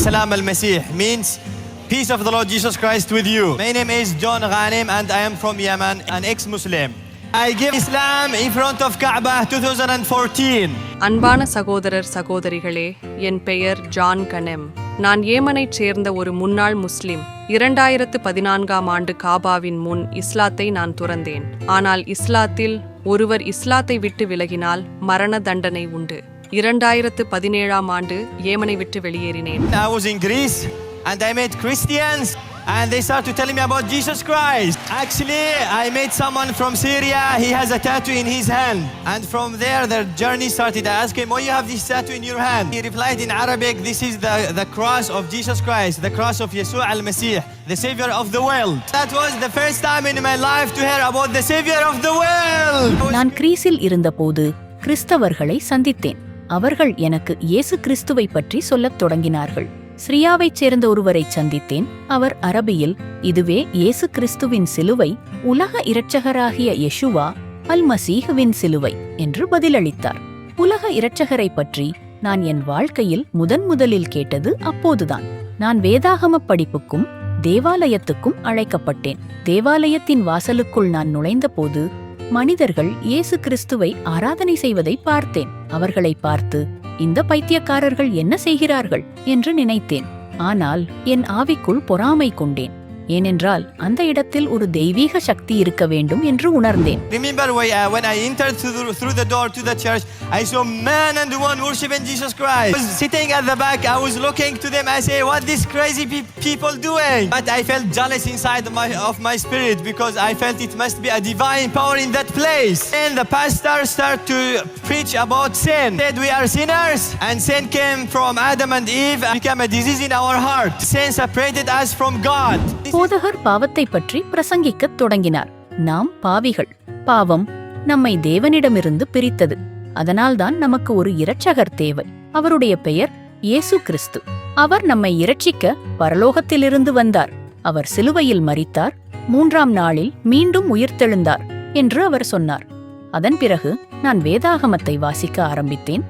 Salam al-Masih means peace of the Lord Jesus Christ with you. My name is John Ghanem and I am from Yemen, an ex-Muslim. I gave Islam in front of Kaaba 2014. அன்பான சகோதரர் சகோதரிகளே, என் பெயர் John கனெம். நான் ஏமனைச் சேர்ந்த ஒரு முன்னாள் முஸ்லிம். 2014ஆம் ஆண்டு காபாவின் முன் இஸ்லாத்தை நான் துறந்தேன். ஆனால் இஸ்லாத்தில் ஒருவர் இஸ்லாத்தை விட்டு விலகினால் மரண தண்டனை உண்டு. 2017ஆம் ஆண்டு ஏமனை விட்டு வெளியேறினேன். I was in Greece and I met Christians and they started telling me about Jesus Christ. Actually, I met someone from Syria. He has a tattoo in his hand. And from there, their journey started. I asked him, why you have this tattoo in your hand? He replied in Arabic, this is the cross of Jesus Christ, the cross of Yeshua al-Masih, the Savior of the world. That was the first time in my life to hear about the Savior of the world. நான் கிரீஸில் இருந்தபோது கிறிஸ்தவர்களை சந்தித்தேன். அவர்கள் எனக்கு இயேசு கிறிஸ்துவை பற்றி சொல்லத் தொடங்கினார்கள். சிரியாவைச் சேர்ந்த ஒருவரை சந்தித்தேன். அவர் அரபியில், இதுவே இயேசு கிறிஸ்துவின் சிலுவை, உலக இரட்சகராகிய யெஷுவா அல்-மசீஹுவின் சிலுவை என்று பதிலளித்தார். உலக இரட்சகரை பற்றி நான் என் வாழ்க்கையில் முதலில் கேட்டது அப்போதுதான். நான் வேதாகம படிப்புக்கும் தேவாலயத்துக்கும் அழைக்கப்பட்டேன். தேவாலயத்தின் வாசலுக்குள் நான் நுழைந்தபோது மனிதர்கள் இயேசு கிறிஸ்துவை ஆராதனை செய்வதை பார்த்தேன். அவர்களை பார்த்து, இந்த பைத்தியக்காரர்கள் என்ன செய்கிறார்கள் என்று நினைத்தேன். ஆனால் என் ஆவிக்குள் பொறாமை கொண்டேன். ஏனென்றால் அந்த இடத்தில் ஒரு தெய்வீக சக்தி இருக்க வேண்டும் என்று உணர்ந்தேன். Remember when I entered through the door to the church, I saw man and woman worshiping Jesus Christ. I was sitting at the back, I was looking to them, I say, what these crazy people doing? But I felt jealous inside of my spirit because I felt it must be a divine power in that place. And the pastor started to preach about sin. He said we are sinners and sin came from Adam and Eve and became a disease in our heart. Sin separated us from God. போதகர் பாவத்தை பற்றி பிரசங்கிக்கத் தொடங்கினார். நாம் பாவிகள். பாவம் நம்மை தேவனிடமிருந்து பிரித்தது. அதனால்தான் நமக்கு ஒரு இரட்சகர் தேவை. அவருடைய பெயர் இயேசு கிறிஸ்து. அவர் நம்மை இரட்சிக்க பரலோகத்திலிருந்து வந்தார். அவர் சிலுவையில் மரித்தார், 3ஆம் நாளில் மீண்டும் உயிர்த்தெழுந்தார் என்று அவர் சொன்னார். அதன் பிறகு நான் வேதாகமத்தை வாசிக்க ஆரம்பித்தேன்.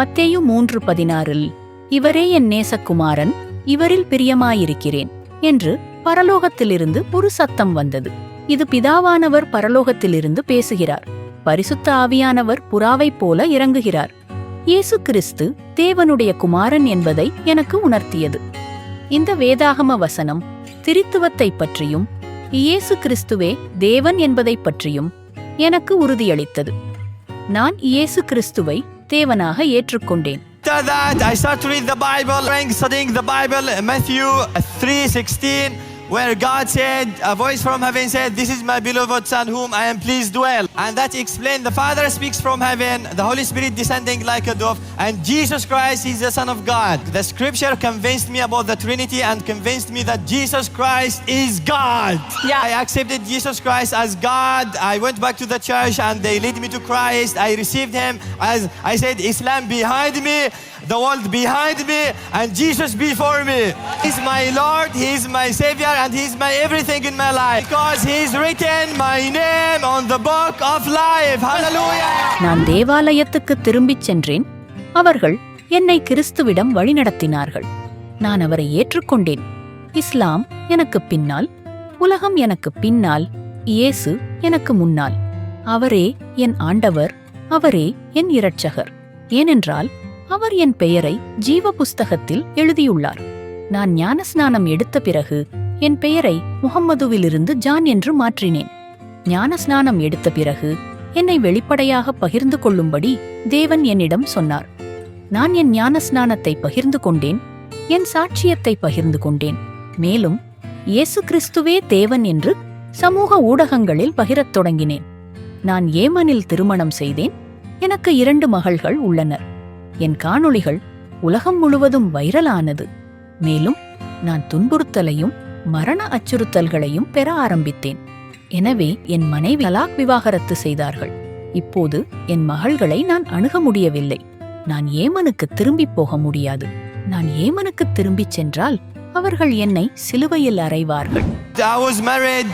மத்தேயு 3:16 இவரே என் நேசகுமாரன், இவரில் பிரியமாயிருக்கிறேன் என்று பரலோகத்திலிருந்து ஒரு சத்தம் வந்தது. இது பிதாவானவர் பரலோகத்திலிருந்து பேசுகிறார். பரிசுத்த ஆவியானவர் புறாவைப் போல இறங்குகிறார். இயேசு கிறிஸ்து தேவனுடைய குமாரன் என்பதை எனக்கு உணர்த்தியது. இந்த வேதாகம வசனம் திரித்துவத்தை பற்றியும் இயேசு கிறிஸ்துவே தேவன் என்பதை பற்றியும் எனக்கு உறுதியளித்தது. நான் இயேசு கிறிஸ்துவை தேவனாக ஏற்றுக்கொண்டேன். After that, I started to read the Bible, studying the Bible, Matthew 3:16, where God said, a voice from heaven said, this is my beloved Son whom I am pleased well. And that explained the Father speaks from heaven, the Holy Spirit descending like a dove, and Jesus Christ is the Son of God. The scripture convinced me about the Trinity and convinced me that Jesus Christ is God. Yeah. I accepted Jesus Christ as God. I went back to the church and they led me to Christ. I received Him. As I said, Islam behind me, the world behind me, and Jesus before me. He's my Lord, He's my Savior, and He's my everything in my life. Because He's written my name on the book of life. Hallelujah! நான் தேவாலயத்துக்கு திரும்பிச் சென்றேன். அவர்கள் என்னை கிறிஸ்துவிடம் வழிநடத்தினார்கள். நான் அவரை ஏற்றுக்கொண்டேன். இஸ்லாம் எனக்கு பின்னால், உலகம் எனக்கு பின்னால், இயேசு எனக்கு முன்னால். அவரே என் ஆண்டவர், அவரே என் இரட்சகர். ஏனென்றால் அவர் என் பெயரை ஜீவ புஸ்தகத்தில் எழுதியுள்ளார். நான் ஞானஸ்நானம் எடுத்த பிறகு என் பெயரை முஹம்மதுவிலிருந்து ஜான் என்று மாற்றினேன். ஞானஸ்நானம் எடுத்த பிறகு என்னை வெளிப்படையாக பகிர்ந்து கொள்ளும்படி தேவன் என்னிடம் சொன்னார். நான் என் ஞானஸ்நானத்தை பகிர்ந்து கொண்டேன், என் சாட்சியத்தை பகிர்ந்து கொண்டேன். மேலும் இயேசு கிறிஸ்துவே தேவன் என்று சமூக ஊடகங்களில் பகிரத் தொடங்கினேன். நான் ஏமனில் திருமணம் செய்தேன். எனக்கு 2 மகள்கள் உள்ளனர். என் காணொளிகள் உலகம் முழுவதும் வைரலானது. மேலும் நான் துன்புறுத்தலையும் மரண அச்சுறுத்தல்களையும் பெற ஆரம்பித்தேன். எனவே என் மனைவி தலாக் விவாகரத்து செய்தார்கள். இப்போது என் மகள்களை நான் அணுக முடியவில்லை. நான் ஏமனுக்கு திரும்பிப் போக முடியாது. நான் ஏமனுக்கு திரும்பிச் சென்றால் அவர்கள் என்னை சிலுவையில் அறைவார்கள். I was married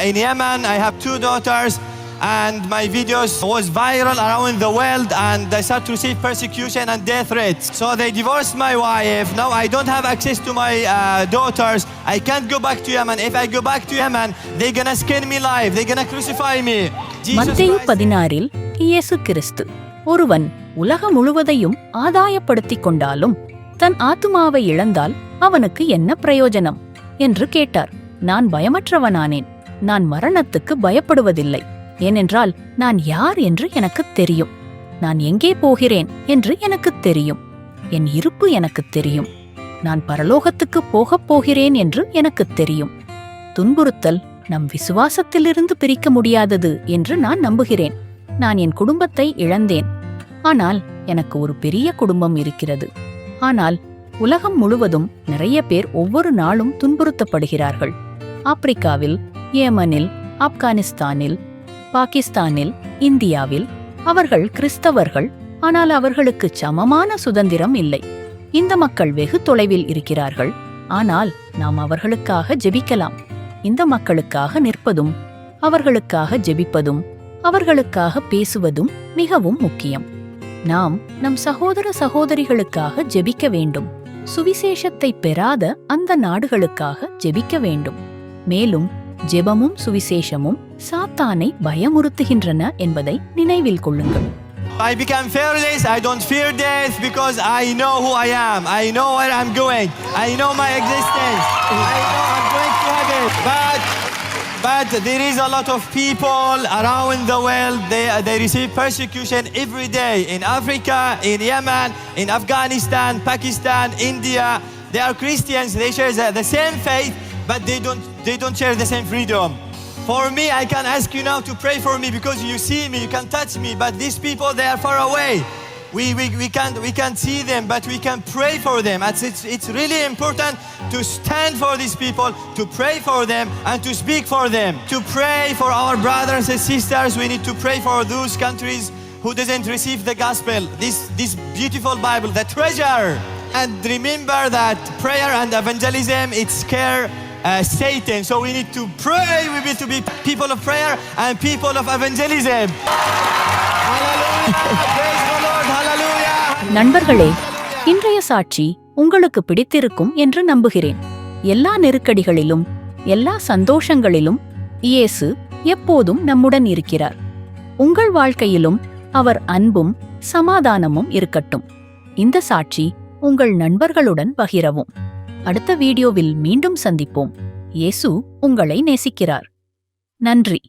in Yemen. I have 2 daughters. and my videos was viral around the world, and I started to receive persecution and death threats. So they divorced my wife. Now I don't have access to my daughters. I can't go back to Yemen. If I go back to Yemen, they're gonna skin me alive. They're gonna crucify me. மத்தேயு 16 இயேசு கிறிஸ்து, ஒருவன் உலகம் முழுவதையும் ஆதாயப்படுத்திக் கொண்டாலும் தன் ஆத்துமாவை இழந்தால் அவனுக்கு என்ன பிரயோஜனம் என்று கேட்டார். நான் பயமற்றவனானேன். நான் மரணத்துக்கு பயப்படுவதில்லை. ஏனென்றால் நான் யார் என்று எனக்குத் தெரியும். நான் எங்கே போகிறேன் என்று எனக்குத் தெரியும். என் இருப்பு எனக்குத் தெரியும். நான் பரலோகத்துக்கு போகப் போகிறேன் என்று எனக்குத் தெரியும். துன்புறுத்தல் நம் விசுவாசத்திலிருந்து பிரிக்க முடியாதது என்று நான் நம்புகிறேன். நான் என் குடும்பத்தை இழந்தேன். ஆனால் எனக்கு ஒரு பெரிய குடும்பம் இருக்கிறது. ஆனால் உலகம் முழுவதும் நிறைய பேர் ஒவ்வொரு நாளும் துன்புறுத்தப்படுகிறார்கள். ஆப்பிரிக்காவில், ஏமனில், ஆப்கானிஸ்தானில், பாகிஸ்தானில், இந்தியாவில் அவர்கள் கிறிஸ்தவர்கள். ஆனால் அவர்களுக்கு சமமான சுதந்திரம் இல்லை. இந்த மக்கள் வெகு தொலைவில் இருக்கிறார்கள். ஆனால் நாம் அவர்களுக்காக ஜெபிக்கலாம். இந்த மக்களுக்காக நிற்பதும், அவர்களுக்காக ஜெபிப்பதும், அவர்களுக்காக பேசுவதும் மிகவும் முக்கியம். நாம் நம் சகோதர சகோதரிகளுக்காக ஜெபிக்க வேண்டும். சுவிசேஷத்தை பெறாத அந்த நாடுகளுக்காக ஜெபிக்க வேண்டும். மேலும் ஜெபமும் சுவிசேஷமும் சாத்தானை பயமுறுத்துகின்றன என்பதை நினைவில் கொள்ளுங்கள். I become fearless. I don't fear death because I know who I am. I know where I'm going. I know my existence. I know I'm going to heaven. But there is a lot of people around the world. They receive persecution every day in Africa, in Yemen, in Afghanistan, Pakistan, India. They are Christians. They share the same faith, but they don't share the same freedom. For me, I can ask you now to pray for me because you see me, you can touch me, but these people, they are far away. We can't see them, but we can pray for them. It's really important to stand for these people, to pray for them, and to speak for them. To pray for our brothers and sisters, we need to pray for those countries who doesn't receive the gospel, this beautiful Bible, the treasure. And remember that prayer and evangelism, it scare Satan. So we need to pray. We need to be people of prayer and people of evangelism. Hallelujah. Praise the Lord. Hallelujah. நண்பர்களே, இன்றைய சாட்சி உங்களுக்கு பிடித்திருக்கும் என்று நம்புகிறேன். எல்லா நெருக்கடிகளிலும், எல்லா சந்தோஷங்களிலும் இயேசு எப்போதும் நம்முடன் இருக்கிறார். உங்கள் வாழ்க்கையிலும் அவர் அன்பும் சமாதானமும் இருக்கட்டும். இந்த சாட்சி உங்கள் நண்பர்களுடன் பகிரவும். அடுத்த வீடியோவில் மீண்டும் சந்திப்போம். இயேசு உங்களை நேசிக்கிறார். நன்றி.